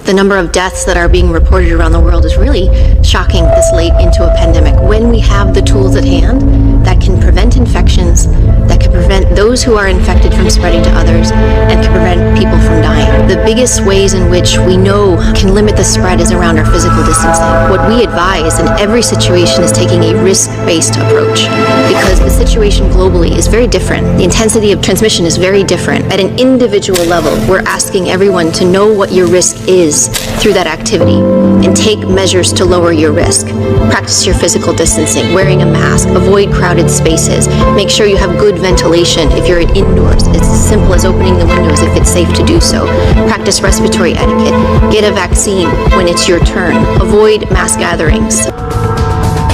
The number of deaths that are being reported around the world is really shocking this late into a pandemic. When we have the tools at hand that can prevent infections, that can prevent those who are infected from spreading to others, and can prevent people from dying. The biggest ways in which we know can limit the spread is around our physical distancing. What we advise in every situation is taking a risk-based approach, because the situation globally is very different. The intensity of transmission is very different. At an individual level, we're asking everyone to know what your risk is through that activity and take measures to lower your risk. Practice your physical distancing, wearing a mask, avoid crowded spaces, make sure you have good ventilation if you're indoors. It's as simple as opening the windows if it's safe to do so. Practice respiratory etiquette. Get a vaccine when it's your turn. Avoid mass gatherings.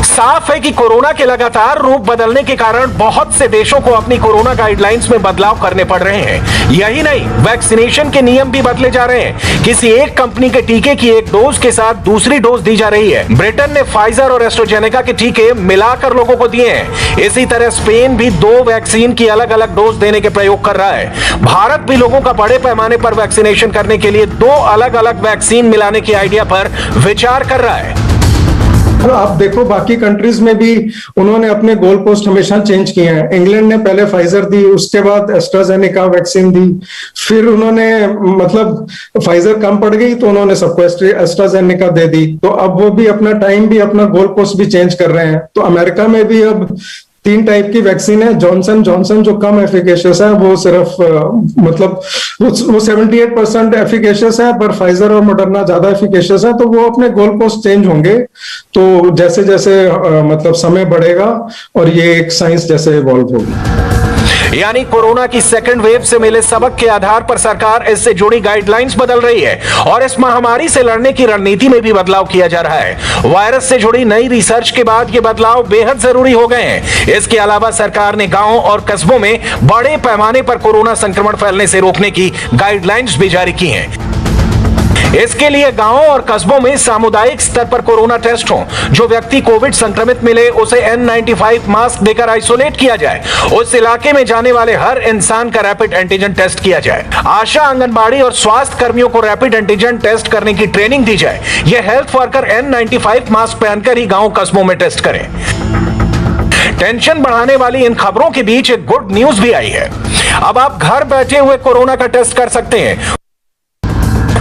साफ है कि corona के लगातार रूप बदलने के कारण बहुत से देशों को अपनी कोरोना गाइडलाइंस में बदलाव करने पड़ रहे हैं। यही नहीं, वैक्सीनेशन के नियम भी बदले जा रहे हैं। किसी एक कंपनी के टीके की एक डोज के साथ दूसरी डोज दी जा रही है। ब्रिटेन ने फाइजर और एस्ट्राजेनेका के टीके मिलाकर लोगों को दिए हैं। इसी तरह स्पेन भी 2 वैक्सीन की अलग अलग डोज देने के प्रयोग कर रहा है। भारत भी लोगों का बड़े पैमाने पर वैक्सीनेशन करने के लिए 2 अलग अलग वैक्सीन मिलाने की आइडिया पर विचार कर रहा है। आप देखो बाकी कंट्रीज में भी उन्होंने अपने गोल पोस्ट हमेशा चेंज किए हैं। इंग्लैंड ने पहले फाइजर दी, उसके बाद एस्ट्राजेनेका वैक्सीन दी, फिर उन्होंने मतलब फाइजर कम पड़ गई तो उन्होंने सबको एस्ट्राजेनेका दे दी। तो अब वो भी अपना टाइम भी अपना गोल पोस्ट भी चेंज कर रहे हैं। तो अमेरिका में भी अब 3 टाइप की वैक्सीन है। जॉनसन जॉनसन जो कम एफिकेशियस है, वो सिर्फ मतलब वो 78% एफिकेशियस है, पर फाइजर और मॉडर्ना ज्यादा एफिकेशियस है। तो वो अपने गोल पोस्ट चेंज होंगे तो जैसे जैसे मतलब समय बढ़ेगा और ये एक साइंस जैसे इवॉल्व होगी। यानी कोरोना की सेकंड वेव से मिले सबक के आधार पर सरकार इससे जुड़ी गाइडलाइंस बदल रही है और इस महामारी से लड़ने की रणनीति में भी बदलाव किया जा रहा है। वायरस से जुड़ी नई रिसर्च के बाद ये बदलाव बेहद जरूरी हो गए हैं। इसके अलावा सरकार ने गांवों और कस्बों में बड़े पैमाने पर कोरोना संक्रमण फैलने से रोकने की गाइडलाइंस भी जारी की हैं। इसके लिए गांवों और कस्बों में सामुदायिक स्तर पर कोरोना टेस्ट हो। जो व्यक्ति कोविड संक्रमित मिले उसे N95 मास्क देकर आइसोलेट किया जाए। उस इलाके में जाने वाले हर इंसान का रैपिड एंटीजन टेस्ट किया जाए। आशा, आंगनबाड़ी और स्वास्थ्य कर्मियों को रैपिड एंटीजन टेस्ट करने की ट्रेनिंग दी जाए। यह हेल्थ वर्कर N95 मास्क पहनकर ही गांव कस्बों में टेस्ट करें। टेंशन बढ़ाने वाली इन खबरों के बीच एक गुड न्यूज भी आई है। अब आप घर बैठे हुए कोरोना का टेस्ट कर सकते हैं।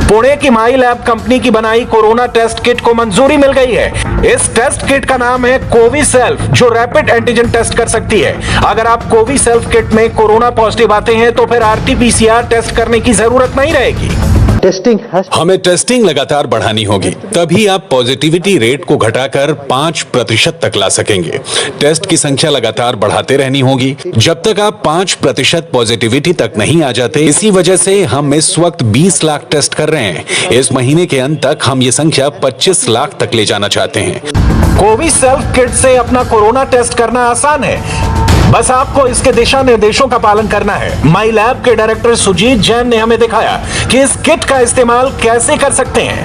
पुणे की माई लैब कंपनी की बनाई कोरोना टेस्ट किट को मंजूरी मिल गई है। इस टेस्ट किट का नाम है कोविसेल्फ, जो रैपिड एंटीजन टेस्ट कर सकती है। अगर आप कोविसेल्फ किट में कोरोना पॉजिटिव आते हैं तो फिर RT-PCR टेस्ट करने की जरूरत नहीं रहेगी। हमें टेस्टिंग लगातार बढ़ानी होगी, तभी आप पॉजिटिविटी रेट को घटाकर 5% तक ला सकेंगे। टेस्ट की संख्या लगातार बढ़ाते रहनी होगी जब तक आप 5% पॉजिटिविटी तक नहीं आ जाते। इसी वजह से हम इस वक्त 20 लाख टेस्ट कर रहे हैं। इस महीने के अंत तक हम ये संख्या 25 लाख तक ले जाना चाहते हैं। कोविसेल्फ किट से अपना कोरोना टेस्ट करना आसान है, बस आपको इसके दिशा निर्देशों का पालन करना है। माई लैब के डायरेक्टर सुजीत जैन ने हमें दिखाया कि इस किट का इस्तेमाल कैसे कर सकते हैं।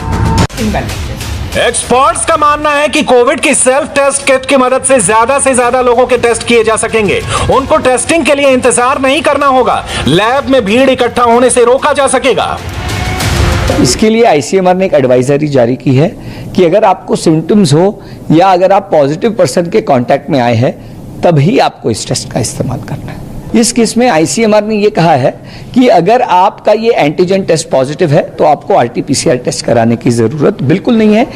एक्सपर्ट्स का मानना है कि कोविड की सेल्फ टेस्ट किट की मदद से ज्यादा लोगों के टेस्ट किए जा सकेंगे। उनको टेस्टिंग के लिए इंतजार नहीं करना होगा। लैब में भीड़ इकट्ठा होने से रोका जा सकेगा। इसके लिए ICMR ने एक एडवाइजरी जारी की है कि अगर आपको सिम्टम्स हो या अगर आप पॉजिटिव पर्सन के कांटेक्ट में आए हैं तभी आपको इस टेस्ट का इस्तेमाल करना है। इस केस में ICMR ने ये कहा है कि अगर आपका ये एंटीजन टेस्ट पॉजिटिव है तो आपको RT-PCR टेस्ट कराने की जरूरत बिल्कुल नहीं है।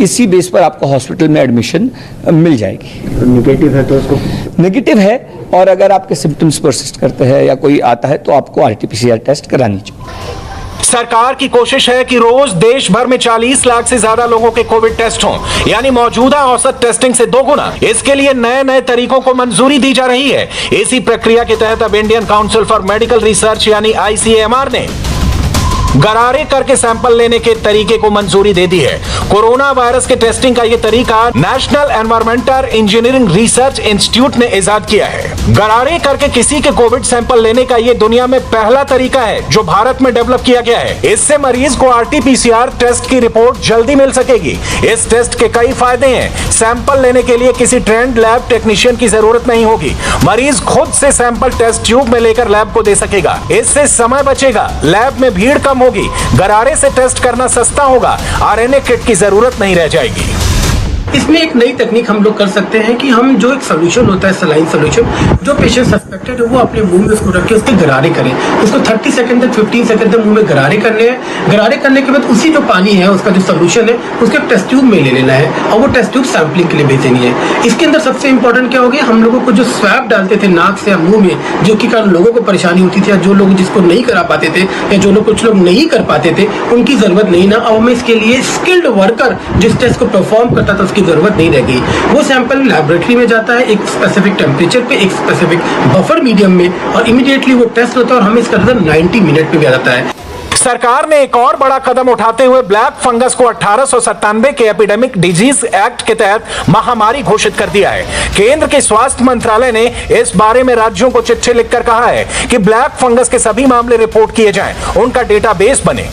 इसी बेस पर आपको हॉस्पिटल में एडमिशन मिल जाएगी। नेगेटिव है तो उसको नेगेटिव है और अगर आपके सिम्टम्स परसिस्ट करते हैं या कोई आता है तो आपको RT-PCR टेस्ट करानी चाहिए। सरकार की कोशिश है कि रोज देश भर में 40 लाख से ज्यादा लोगों के कोविड टेस्ट हों, यानी मौजूदा औसत टेस्टिंग से दोगुना। इसके लिए नए तरीकों को मंजूरी दी जा रही है। इसी प्रक्रिया के तहत अब Indian council for medical research यानी ICMR ने गरारे करके सैंपल लेने के तरीके को मंजूरी दे दी है। कोरोना वायरस के टेस्टिंग का यह तरीका national environmental engineering research institute ने इजाद किया है। गरारे करके किसी के कोविड सैंपल लेने का यह दुनिया में पहला तरीका है जो भारत में डेवलप किया गया है। इससे मरीज को RT-PCR टेस्ट की रिपोर्ट जल्दी मिल सकेगी। इस टेस्ट के कई फायदे हैं। सैंपल लेने के लिए किसी ट्रेंड लैब टेक्नीशियन की जरूरत नहीं होगी। मरीज खुद से सैंपल टेस्ट ट्यूब में लेकर लैब को दे सकेगा। इससे समय बचेगा, लैब में भीड़ कम होगी, गरारे से टेस्ट करना सस्ता होगा, RNA किट की जरूरत नहीं रह जाएगी। इसमें एक नई तकनीक हम लोग कर सकते हैं कि हम जो एक सोल्यूशन होता है सलाइन सोल्यूशन, जो पेशेंट सस्पेक्टेड है वो अपने मुंह में उसको रख के उसके गरारे करें। उसको 30 सेकंड तक 15 सेकंड तक मुंह में गरारे करने हैं। गरारे करने के बाद उसी जो पानी है उसका जो सोल्यूशन है उसके टेस्ट ट्यूब में ले लेना है और वो टेस्ट ट्यूब सैंपलिंग के लिए भेज देनी है। इसके अंदर सबसे इंपॉर्टेंट क्या हो गया, हम लोगों को जो स्वैब डालते थे नाक से या मुंह में, जो कि कारण लोगों को परेशानी होती थी या जो लोग जिसको नहीं करा पाते थे या जो लोग कुछ लोग नहीं कर पाते थे उनकी जरूरत नहीं ना। और हमें इसके लिए स्किल्ड वर्कर जिस टेस्ट को परफॉर्म करता था उसकी जरूरत नहीं रहेगी। वो सैंपल लैबोरेटरी में जाता है एक स्पेसिफिक टेम्परेचर पे, एक स्पेसिफिक बफर मीडियम में, और इमीडिएटली वो टेस्ट होता है और हमें इसका रिजल्ट 90 मिनट पे भी आ जाता है। सरकार ने एक और बड़ा कदम उठाते हुए ब्लैक फंगस को 1897 के एपिडेमिक डिजीज एक्ट के तहत महामारी घोषित कर दिया है। केंद्र के स्वास्थ्य मंत्रालय ने इस बारे में राज्यों को चिट्ठी लिखकर कहा है कि ब्लैक फंगस के सभी मामले रिपोर्ट किए जाएं, उनका डेटाबेस बने।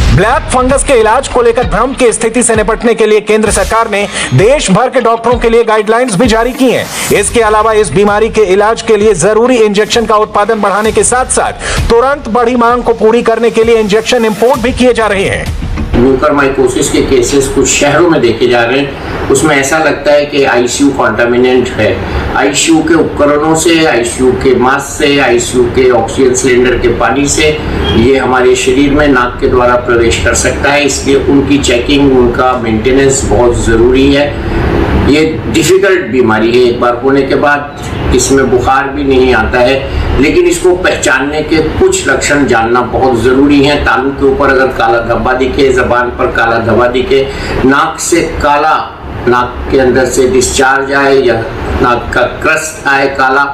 ब्लैक फंगस के इलाज को लेकर भ्रम की स्थिति से निपटने के लिए केंद्र सरकार ने देश भर के डॉक्टरों के लिए गाइडलाइंस भी जारी की हैं। इसके अलावा इस बीमारी के इलाज के लिए जरूरी इंजेक्शन का उत्पादन बढ़ाने के साथ साथ तुरंत बढ़ी मांग को पूरी करने के लिए इंजेक्शन इंपोर्ट भी किए जा रहे हैं। म्यूकरमाइकोसिस के केसेस कुछ शहरों में देखे जा रहे हैं, उसमें ऐसा लगता है कि ICU कॉन्टामिनेंट है। ICU के उपकरणों से, ICU के मास्क से, ICU के ऑक्सीजन सिलेंडर के पानी से ये हमारे शरीर में नाक के द्वारा प्रवेश कर सकता है। इसलिए उनकी चेकिंग, उनका मेंटेनेंस बहुत ज़रूरी है। ये डिफिकल्ट बीमारी है। एक बार होने के बाद इसमें बुखार भी नहीं आता है, लेकिन इसको पहचानने के कुछ लक्षण जानना बहुत ज़रूरी है। तालू के ऊपर अगर काला धब्बा दिखे, ज़बान पर काला धब्बा दिखे, नाक से काला, नाक के अंदर से डिस्चार्ज आए या नाक का क्रस्ट आए काला,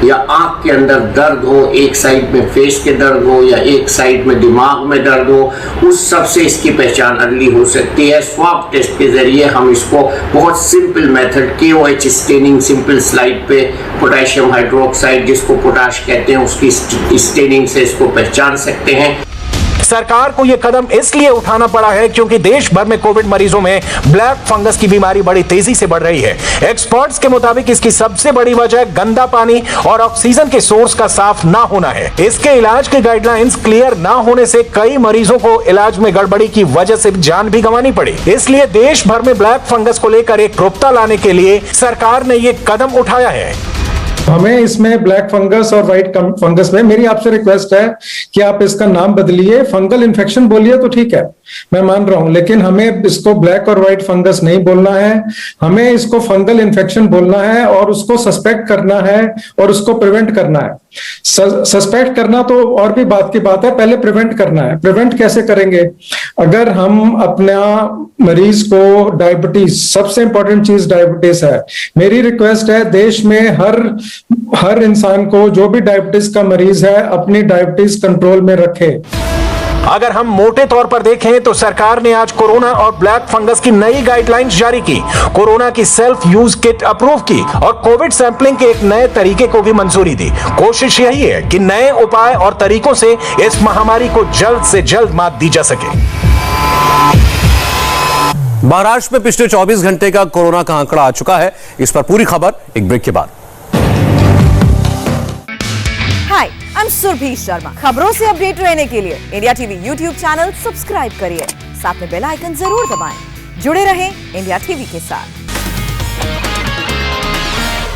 या आंख के अंदर दर्द हो, एक साइड में फेस के दर्द हो या एक साइड में दिमाग में दर्द हो, उस सब से इसकी पहचान अर्ली हो सकती है। स्वाब टेस्ट के जरिए हम इसको बहुत simple method KOH staining, simple slide पे पोटेशियम हाइड्रोक्साइड जिसको पोटाश कहते हैं उसकी स्टेनिंग से इसको पहचान सकते हैं। सरकार को यह कदम इसलिए उठाना पड़ा है क्योंकि देश भर में कोविड मरीजों में ब्लैक फंगस की बीमारी बड़ी तेजी से बढ़ रही है। एक्सपर्ट्स के मुताबिक इसकी सबसे बड़ी वजह गंदा पानी और ऑक्सीजन के सोर्स का साफ ना होना है। इसके इलाज के गाइडलाइंस क्लियर ना होने से कई मरीजों को इलाज में गड़बड़ी की वजह से जान भी गंवानी पड़ी। इसलिए देश भर में ब्लैक फंगस को लेकर एक एकरूपता लाने के लिए सरकार ने यह कदम उठाया है। हमें इसमें ब्लैक फंगस और व्हाइट फंगस में मेरी आपसे रिक्वेस्ट है कि आप इसका नाम बदलिए, फंगल इन्फेक्शन बोलिए तो ठीक है, मैं मान रहा हूं, लेकिन हमें इसको ब्लैक और व्हाइट फंगस नहीं बोलना है, हमें इसको फंगल इन्फेक्शन बोलना है और उसको सस्पेक्ट करना है और उसको प्रिवेंट करना है। सस्पेक्ट करना तो और भी बात की बात है, पहले प्रिवेंट करना है। प्रिवेंट कैसे करेंगे? अगर हम अपना मरीज को डायबिटीज, सबसे इंपॉर्टेंट चीज डायबिटीज है, मेरी रिक्वेस्ट है देश में हर इंसान को जो भी डायबिटीज का मरीज है अपनी डायबिटीज कंट्रोल में रखे। अगर हम मोटे तौर पर देखें तो सरकार ने आज कोरोना और ब्लैक फंगस की नई गाइडलाइंस जारी की, कोरोना की सेल्फ यूज किट अप्रूव की और कोविड सैंपलिंग के एक नए तरीके को भी मंजूरी दी। कोशिश यही है कि नए उपाय और तरीकों से इस महामारी को जल्द से जल्द मात दी जा सके। महाराष्ट्र में पिछले 24 घंटे का कोरोना का आंकड़ा आ चुका है। इस पर पूरी खबर एक ब्रेक के बाद। हाय, आई एम सुरभि शर्मा। खबरों से अपडेट रहने के लिए India TV YouTube channel subscribe करिए, साथ में बेल आइकन जरूर दबाएं। जुड़े रहें इंडिया टीवी के साथ।